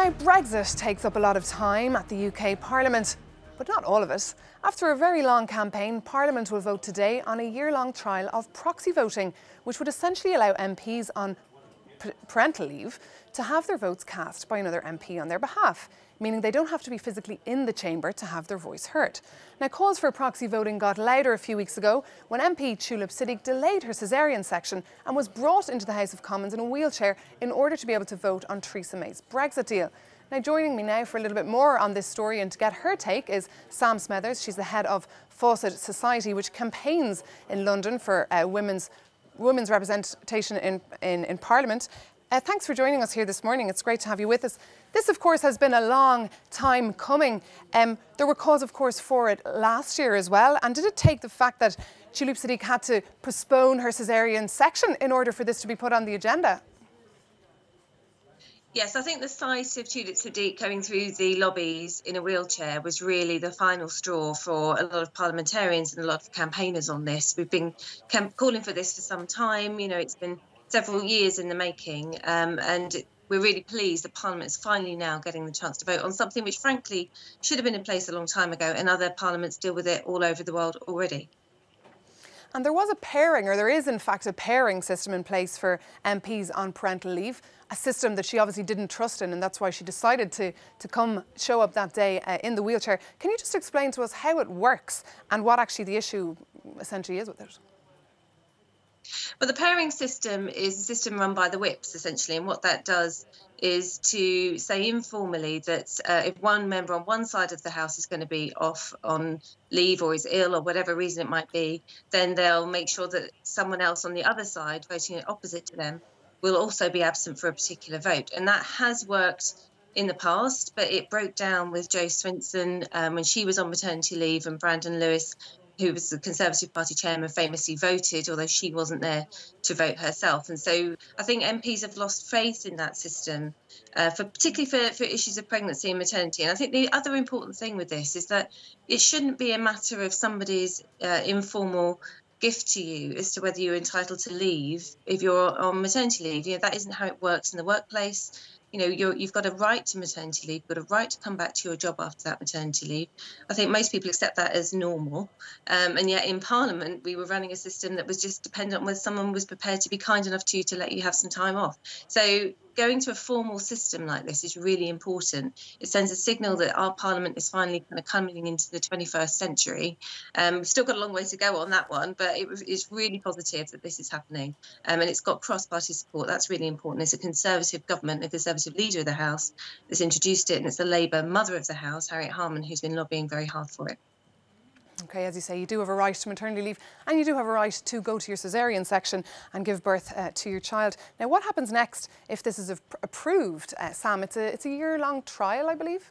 Now, Brexit takes up a lot of time at the UK Parliament, but not all of it. After a very long campaign, Parliament will vote today on a year-long trial of proxy voting, which would essentially allow MPs on parental leave to have their votes cast by another MP on their behalf, meaning they don't have to be physically in the chamber to have their voice heard. Now, calls for proxy voting got louder a few weeks ago when MP Tulip Siddiq delayed her caesarean section and was brought into the House of Commons in a wheelchair in order to be able to vote on Theresa May's Brexit deal. Now, joining me now for a little bit more on this story and to get her take is Sam Smethers. She's the head of Fawcett Society, which campaigns in London for women's representation in Parliament. Thanks for joining us here this morning. It's great to have you with us. This, of course, has been a long time coming. There were calls, of course, for it last year as well. And did it take the fact that Tulip Siddiq had to postpone her caesarean section in order for this to be put on the agenda? Yes, I think the sight of Tulip Siddiq going through the lobbies in a wheelchair was really the final straw for a lot of parliamentarians and a lot of campaigners on this. We've been calling for this for some time. You know, it's been several years in the making, and we're really pleased that Parliament is finally now getting the chance to vote on something which, frankly, should have been in place a long time ago, and other parliaments deal with it all over the world already. And there was a pairing, or there is in fact a pairing system in place for MPs on parental leave, a system that she obviously didn't trust in, and that's why she decided to come show up that day in the wheelchair. Can you just explain to us how it works and what actually the issue essentially is with it? Well, the pairing system is a system run by the whips, essentially, and what that does is to say informally that if one member on one side of the House is going to be off on leave or is ill or whatever reason it might be, then they'll make sure that someone else on the other side, voting opposite to them, will also be absent for a particular vote. And that has worked in the past, but it broke down with Jo Swinson when she was on maternity leave, and Brandon Lewis, who was the Conservative Party chairman, famously voted, although she wasn't there to vote herself. And so I think MPs have lost faith in that system, particularly for issues of pregnancy and maternity. And I think the other important thing with this is that it shouldn't be a matter of somebody's informal gift to you as to whether you're entitled to leave if you're on maternity leave. You know, that isn't how it works in the workplace. You know, you've got a right to maternity leave, you've got a right to come back to your job after that maternity leave. I think most people accept that as normal. And yet in Parliament, we were running a system that was just dependent on whether someone was prepared to be kind enough to you to let you have some time off. So going to a formal system like this is really important. It sends a signal that our Parliament is finally kind of coming into the 21st century. We've still got a long way to go on that one, but it's really positive that this is happening. And it's got cross-party support. That's really important. It's a Conservative government, a Conservative leader of the House that's introduced it, and it's the Labour mother of the House, Harriet Harman, who's been lobbying very hard for it. OK, as you say, you do have a right to maternity leave and you do have a right to go to your caesarean section and give birth to your child. Now, what happens next if this is approved, Sam? It's a year-long trial, I believe?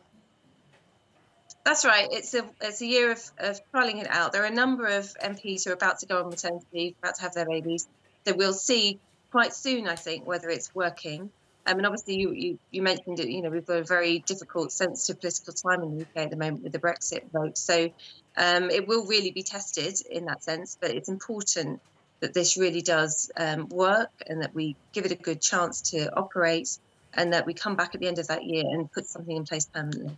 That's right. It's a year of trialling it out. There are a number of MPs who are about to go on maternity leave, about to have their babies. So we'll see quite soon, I think, whether it's working. And obviously, you mentioned it. You know, we've got a very difficult, sensitive political time in the UK at the moment with the Brexit vote. So it will really be tested in that sense. But it's important that this really does work, and that we give it a good chance to operate, and that we come back at the end of that year and put something in place permanently.